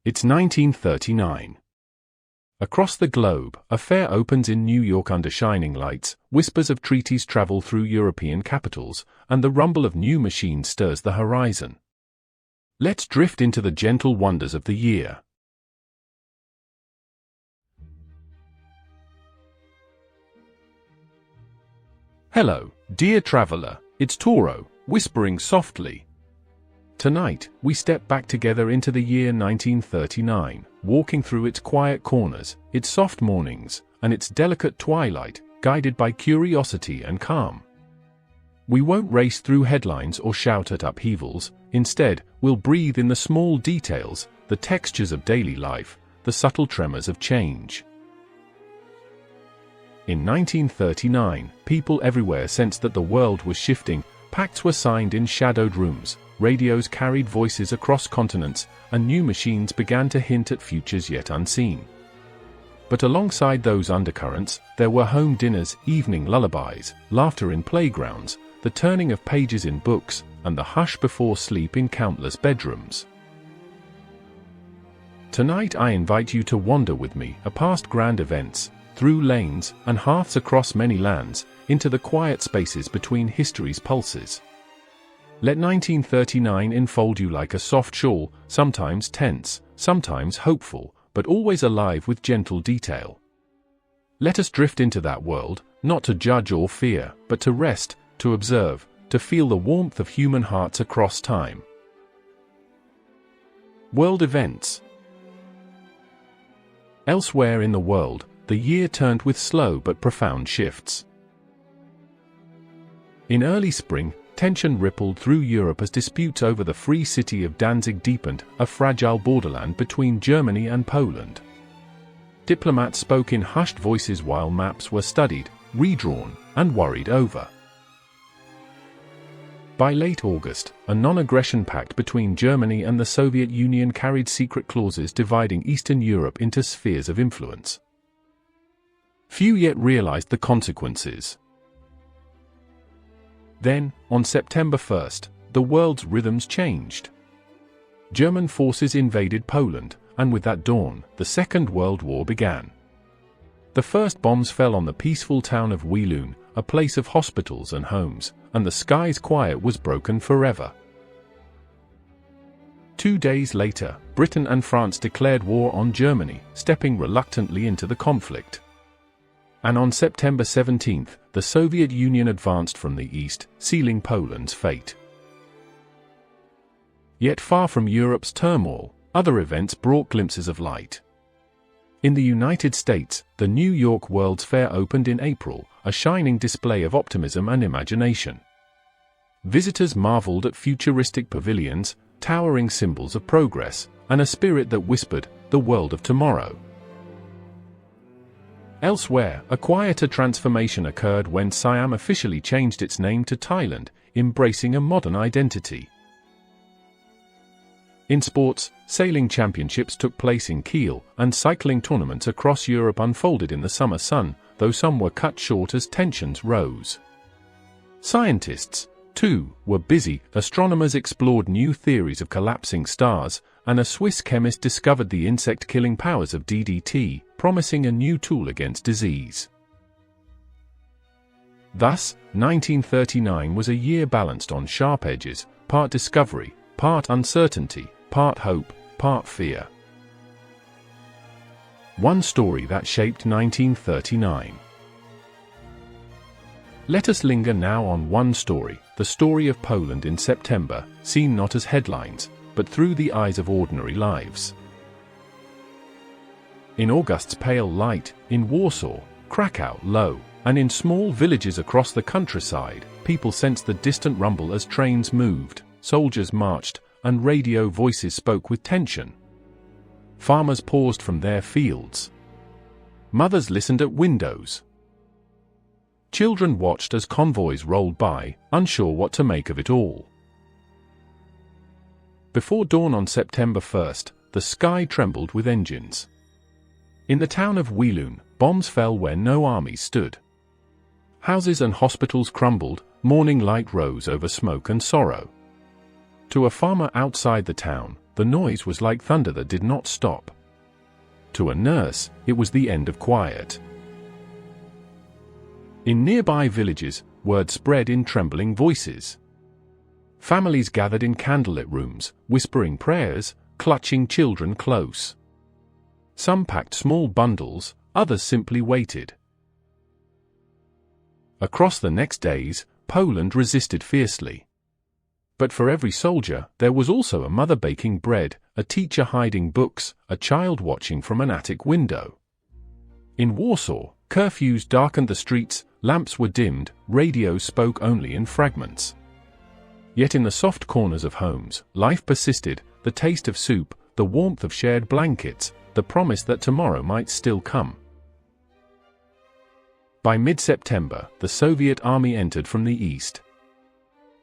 It's 1939. Across the globe, a fair opens in New York under shining lights, whispers of treaties travel through European capitals, and the rumble of new machines stirs the horizon. Let's drift into the gentle wonders of the year. Hello, dear traveler, it's Toro, whispering softly. Tonight, we step back together into the year 1939, walking through its quiet corners, its soft mornings, and its delicate twilight, guided by curiosity and calm. We won't race through headlines or shout at upheavals. Instead, we'll breathe in the small details, the textures of daily life, the subtle tremors of change. In 1939, people everywhere sensed that the world was shifting. Pacts were signed in shadowed rooms, radios carried voices across continents, and new machines began to hint at futures yet unseen. But alongside those undercurrents, there were home dinners, evening lullabies, laughter in playgrounds, the turning of pages in books, and the hush before sleep in countless bedrooms. Tonight I invite you to wander with me past grand events, through lanes and hearths across many lands, into the quiet spaces between history's pulses. Let 1939 enfold you like a soft shawl, sometimes tense, sometimes hopeful, but always alive with gentle detail. Let us drift into that world, not to judge or fear, but to rest, to observe, to feel the warmth of human hearts across time. World events. Elsewhere in the world, the year turned with slow but profound shifts. In early spring, tension rippled through Europe as disputes over the free city of Danzig deepened, a fragile borderland between Germany and Poland. Diplomats spoke in hushed voices while maps were studied, redrawn, and worried over. By late August, a non-aggression pact between Germany and the Soviet Union carried secret clauses dividing Eastern Europe into spheres of influence. Few yet realized the consequences. Then, on September 1st, the world's rhythms changed. German forces invaded Poland, and with that dawn, the Second World War began. The first bombs fell on the peaceful town of Wielun, a place of hospitals and homes, and the sky's quiet was broken forever. 2 days later, Britain and France declared war on Germany, stepping reluctantly into the conflict. And on September 17th, the Soviet Union advanced from the east, sealing Poland's fate. Yet far from Europe's turmoil, other events brought glimpses of light. In the United States, the New York World's Fair opened in April, a shining display of optimism and imagination. Visitors marveled at futuristic pavilions, towering symbols of progress, and a spirit that whispered, "The world of tomorrow." Elsewhere, a quieter transformation occurred when Siam officially changed its name to Thailand, embracing a modern identity. In sports, sailing championships took place in Kiel, and cycling tournaments across Europe unfolded in the summer sun, though some were cut short as tensions rose. Scientists, too, were busy. Astronomers explored new theories of collapsing stars, and a Swiss chemist discovered the insect-killing powers of DDT, promising a new tool against disease. Thus, 1939 was a year balanced on sharp edges, part discovery, part uncertainty, part hope, part fear. One story that shaped 1939. Let us linger now on one story, the story of Poland in September, seen not as headlines, but through the eyes of ordinary lives. In August's pale light, in Warsaw, Krakow, Low, and in small villages across the countryside, people sensed the distant rumble as trains moved, soldiers marched, and radio voices spoke with tension. Farmers paused from their fields. Mothers listened at windows. Children watched as convoys rolled by, unsure what to make of it all. Before dawn on September 1st, the sky trembled with engines. In the town of Wielun, bombs fell where no army stood. Houses and hospitals crumbled, morning light rose over smoke and sorrow. To a farmer outside the town, the noise was like thunder that did not stop. To a nurse, it was the end of quiet. In nearby villages, word spread in trembling voices. Families gathered in candlelit rooms, whispering prayers, clutching children close. Some packed small bundles, others simply waited. Across the next days, Poland resisted fiercely. But for every soldier, there was also a mother baking bread, a teacher hiding books, a child watching from an attic window. In Warsaw, curfews darkened the streets, lamps were dimmed, radios spoke only in fragments. Yet in the soft corners of homes, life persisted, the taste of soup, the warmth of shared blankets, the promise that tomorrow might still come. By mid-September, the Soviet army entered from the east.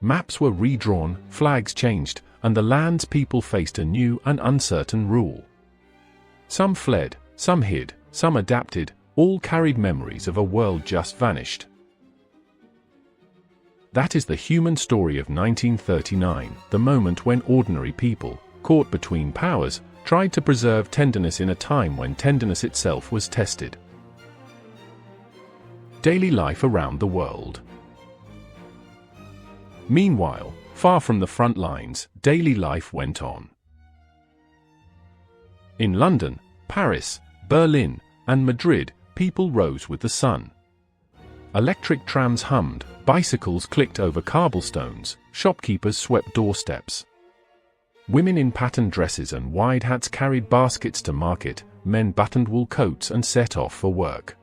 Maps were redrawn, flags changed, and the land's people faced a new and uncertain rule. Some fled, some hid, some adapted, all carried memories of a world just vanished. That is the human story of 1939, the moment when ordinary people, caught between powers, tried to preserve tenderness in a time when tenderness itself was tested. Daily life around the world. Meanwhile, far from the front lines, daily life went on. In London, Paris, Berlin, and Madrid, people rose with the sun. Electric trams hummed, bicycles clicked over cobblestones, shopkeepers swept doorsteps. Women in patterned dresses and wide hats carried baskets to market, men buttoned wool coats and set off for work.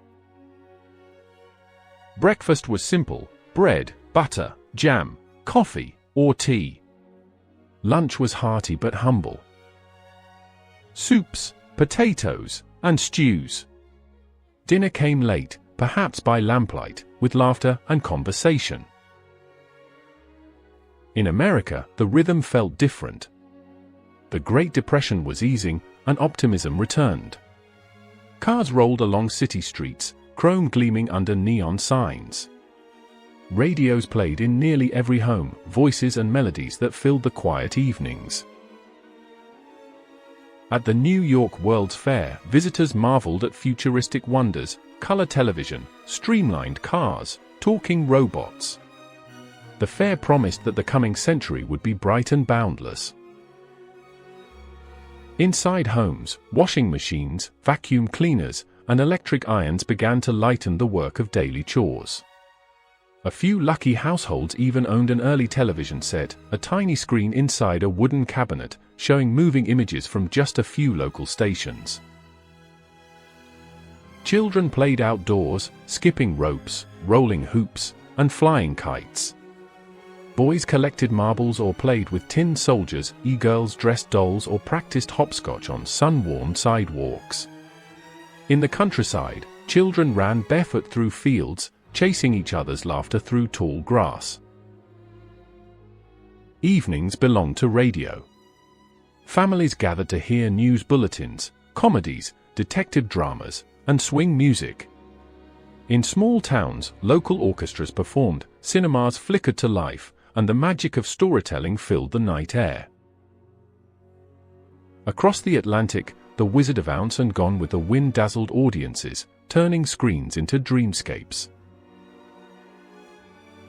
Breakfast was simple: bread, butter, jam, coffee, or tea. Lunch was hearty but humble. Soups, potatoes, and stews. Dinner came late, perhaps by lamplight, with laughter and conversation. In America, the rhythm felt different. The Great Depression was easing, and optimism returned. Cars rolled along city streets, chrome gleaming under neon signs. Radios played in nearly every home, voices and melodies that filled the quiet evenings. At the New York World's Fair, visitors marveled at futuristic wonders: color television, streamlined cars, talking robots. The fair promised that the coming century would be bright and boundless. Inside homes, washing machines, vacuum cleaners, and electric irons began to lighten the work of daily chores. A few lucky households even owned an early television set, a tiny screen inside a wooden cabinet, showing moving images from just a few local stations. Children played outdoors, skipping ropes, rolling hoops, and flying kites. Boys collected marbles or played with tin soldiers, e-girls dressed dolls or practiced hopscotch on sun-warmed sidewalks. In the countryside, children ran barefoot through fields, chasing each other's laughter through tall grass. Evenings belonged to radio. Families gathered to hear news bulletins, comedies, detective dramas, and swing music. In small towns, local orchestras performed, cinemas flickered to life, and the magic of storytelling filled the night air. Across the Atlantic, the Wizard of Oz and Gone with the Wind dazzled audiences, turning screens into dreamscapes.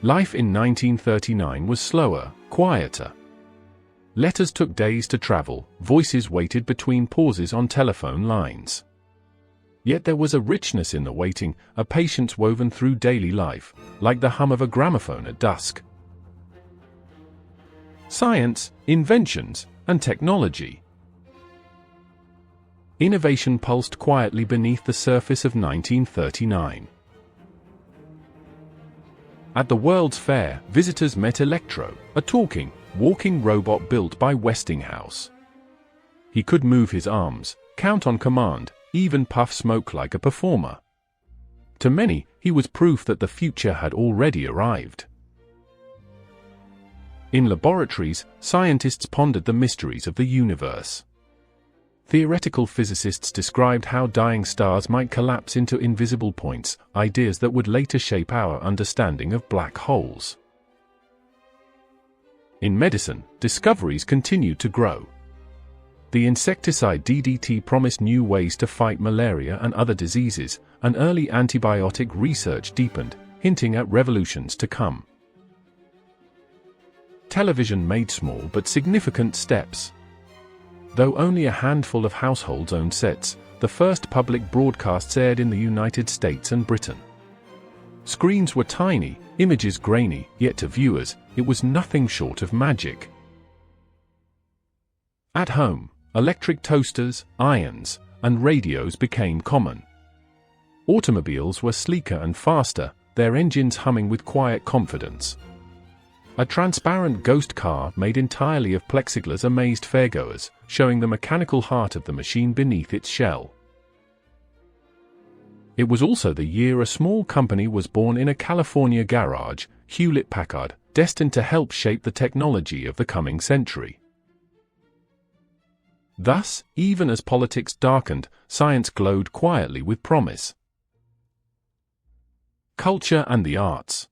Life in 1939 was slower, quieter. Letters took days to travel, voices waited between pauses on telephone lines. Yet there was a richness in the waiting, a patience woven through daily life, like the hum of a gramophone at dusk. Science, inventions, and technology. Innovation pulsed quietly beneath the surface of 1939. At the World's Fair, visitors met Electro, a talking, walking robot built by Westinghouse. He could move his arms, count on command, even puff smoke like a performer. To many, he was proof that the future had already arrived. In laboratories, scientists pondered the mysteries of the universe. Theoretical physicists described how dying stars might collapse into invisible points, ideas that would later shape our understanding of black holes. In medicine, discoveries continued to grow. The insecticide DDT promised new ways to fight malaria and other diseases, and early antibiotic research deepened, hinting at revolutions to come. Television made small but significant steps. Though only a handful of households owned sets, the first public broadcasts aired in the United States and Britain. Screens were tiny, images grainy, yet to viewers, it was nothing short of magic. At home, electric toasters, irons, and radios became common. Automobiles were sleeker and faster, their engines humming with quiet confidence. A transparent ghost car made entirely of plexiglass amazed fairgoers, showing the mechanical heart of the machine beneath its shell. It was also the year a small company was born in a California garage, Hewlett-Packard, destined to help shape the technology of the coming century. Thus, even as politics darkened, science glowed quietly with promise. Culture and the arts.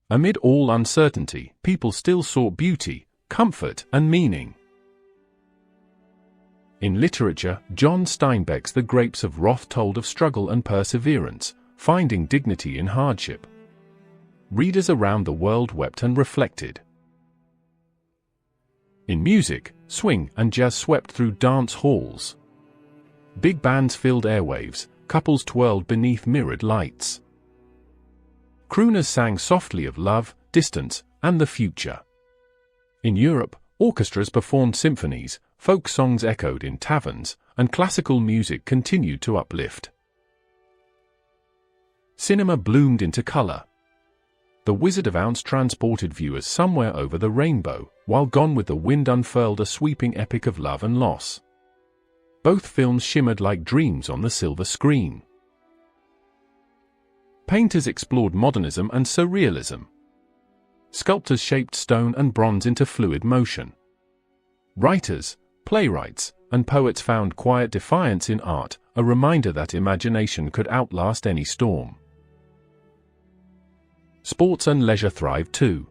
Amid all uncertainty, people still sought beauty, comfort, and meaning. In literature, John Steinbeck's The Grapes of Wrath told of struggle and perseverance, finding dignity in hardship. Readers around the world wept and reflected. In music, swing and jazz swept through dance halls. Big bands filled airwaves, couples twirled beneath mirrored lights. Crooners sang softly of love, distance, and the future. In Europe, orchestras performed symphonies, folk songs echoed in taverns, and classical music continued to uplift. Cinema bloomed into color. The Wizard of Oz transported viewers somewhere over the rainbow, while Gone with the Wind unfurled a sweeping epic of love and loss. Both films shimmered like dreams on the silver screen. Painters explored modernism and surrealism. Sculptors shaped stone and bronze into fluid motion. Writers, playwrights, and poets found quiet defiance in art, a reminder that imagination could outlast any storm. Sports and leisure thrived too.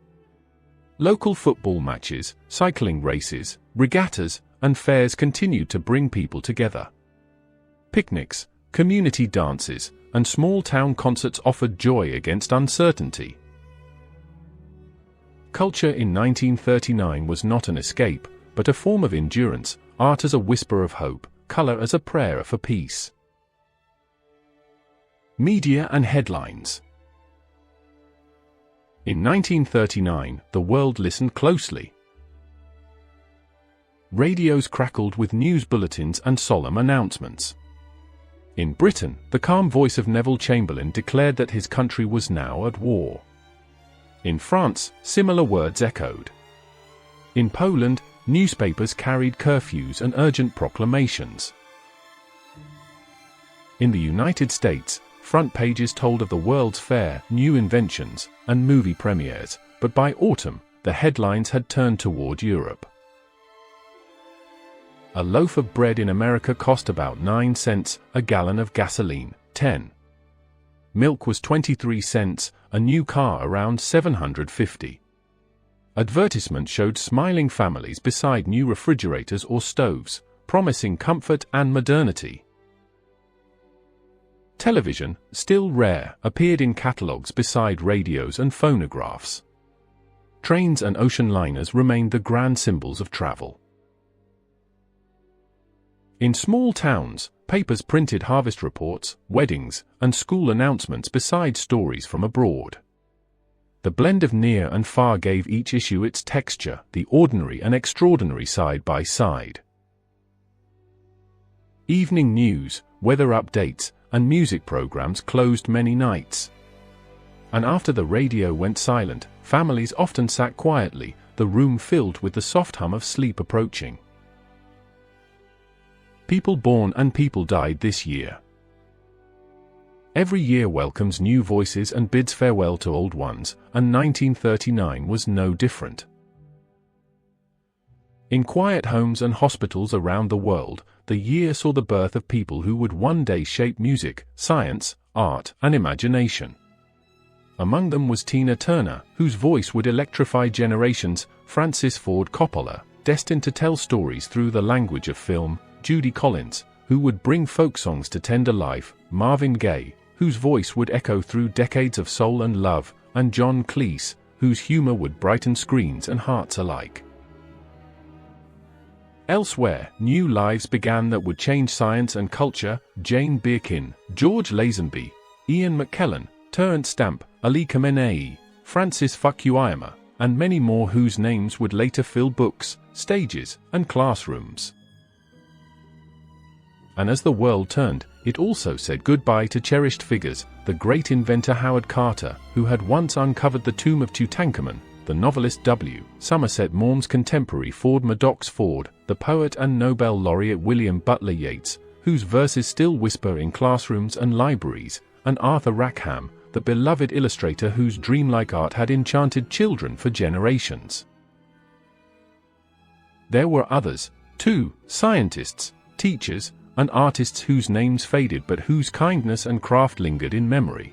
Local football matches, cycling races, regattas, and fairs continued to bring people together. Picnics, community dances, and small-town concerts offered joy against uncertainty. Culture in 1939 was not an escape, but a form of endurance, art as a whisper of hope, color as a prayer for peace. Media and headlines. In 1939, the world listened closely. Radios crackled with news bulletins and solemn announcements. In Britain, the calm voice of Neville Chamberlain declared that his country was now at war. In France, similar words echoed. In Poland, newspapers carried curfews and urgent proclamations. In the United States, front pages told of the World's Fair, new inventions, and movie premieres, but by autumn, the headlines had turned toward Europe. A loaf of bread in America cost about 9 cents, a gallon of gasoline, 10. Milk was 23 cents, a new car around 750. Advertisements showed smiling families beside new refrigerators or stoves, promising comfort and modernity. Television, still rare, appeared in catalogs beside radios and phonographs. Trains and ocean liners remained the grand symbols of travel. In small towns, papers printed harvest reports, weddings, and school announcements beside stories from abroad. The blend of near and far gave each issue its texture, the ordinary and extraordinary side by side. Evening news, weather updates, and music programs closed many nights. And after the radio went silent, families often sat quietly, the room filled with the soft hum of sleep approaching. People born and people died this year. Every year welcomes new voices and bids farewell to old ones, and 1939 was no different. In quiet homes and hospitals around the world, the year saw the birth of people who would one day shape music, science, art, and imagination. Among them was Tina Turner, whose voice would electrify generations, Francis Ford Coppola, destined to tell stories through the language of film, Judy Collins, who would bring folk songs to tender life, Marvin Gaye, whose voice would echo through decades of soul and love, and John Cleese, whose humor would brighten screens and hearts alike. Elsewhere, new lives began that would change science and culture: Jane Birkin, George Lazenby, Ian McKellen, Terence Stamp, Ali Khamenei, Francis Fukuyama, and many more whose names would later fill books, stages, and classrooms. And as the world turned, it also said goodbye to cherished figures: the great inventor Howard Carter, who had once uncovered the tomb of Tutankhamun, the novelist W. Somerset Maugham's contemporary Ford Madox Ford, the poet and Nobel laureate William Butler Yeats, whose verses still whisper in classrooms and libraries, and Arthur Rackham, the beloved illustrator whose dreamlike art had enchanted children for generations. There were others, too: scientists, teachers, and artists whose names faded but whose kindness and craft lingered in memory.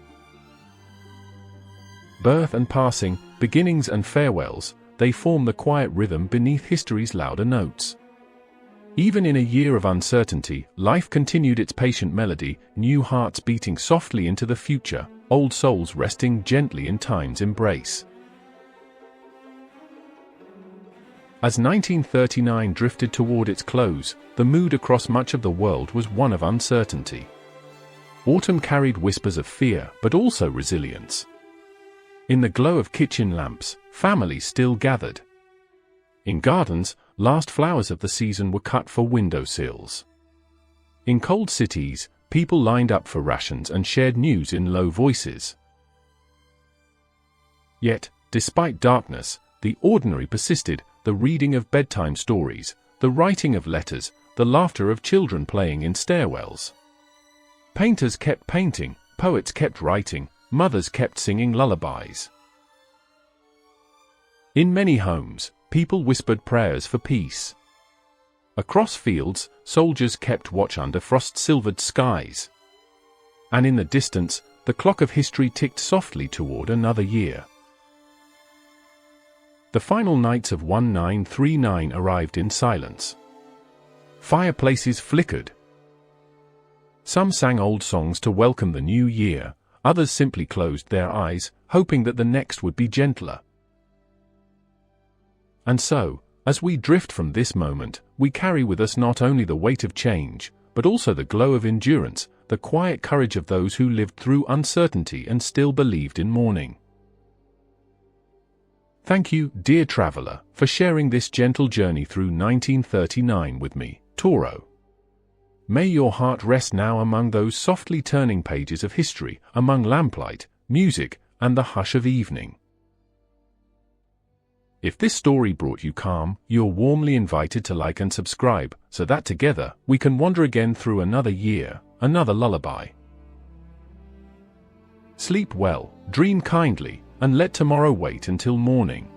Birth and passing, beginnings and farewells, they form the quiet rhythm beneath history's louder notes. Even in a year of uncertainty, life continued its patient melody, new hearts beating softly into the future, old souls resting gently in time's embrace. As 1939 drifted toward its close, the mood across much of the world was one of uncertainty. Autumn carried whispers of fear, but also resilience. In the glow of kitchen lamps, families still gathered. In gardens, last flowers of the season were cut for windowsills. In cold cities, people lined up for rations and shared news in low voices. Yet, despite darkness, the ordinary persisted: the reading of bedtime stories, the writing of letters, the laughter of children playing in stairwells. Painters kept painting, poets kept writing, mothers kept singing lullabies. In many homes, people whispered prayers for peace. Across fields, soldiers kept watch under frost-silvered skies. And in the distance, the clock of history ticked softly toward another year. The final nights of 1939 arrived in silence. Fireplaces flickered. Some sang old songs to welcome the new year, others simply closed their eyes, hoping that the next would be gentler. And so, as we drift from this moment, we carry with us not only the weight of change, but also the glow of endurance, the quiet courage of those who lived through uncertainty and still believed in morning. Thank you, dear traveler, for sharing this gentle journey through 1939 with me, Toro. May your heart rest now among those softly turning pages of history, among lamplight, music, and the hush of evening. If this story brought you calm, you're warmly invited to like and subscribe, so that together we can wander again through another year, another lullaby. Sleep well, dream kindly, and let tomorrow wait until morning.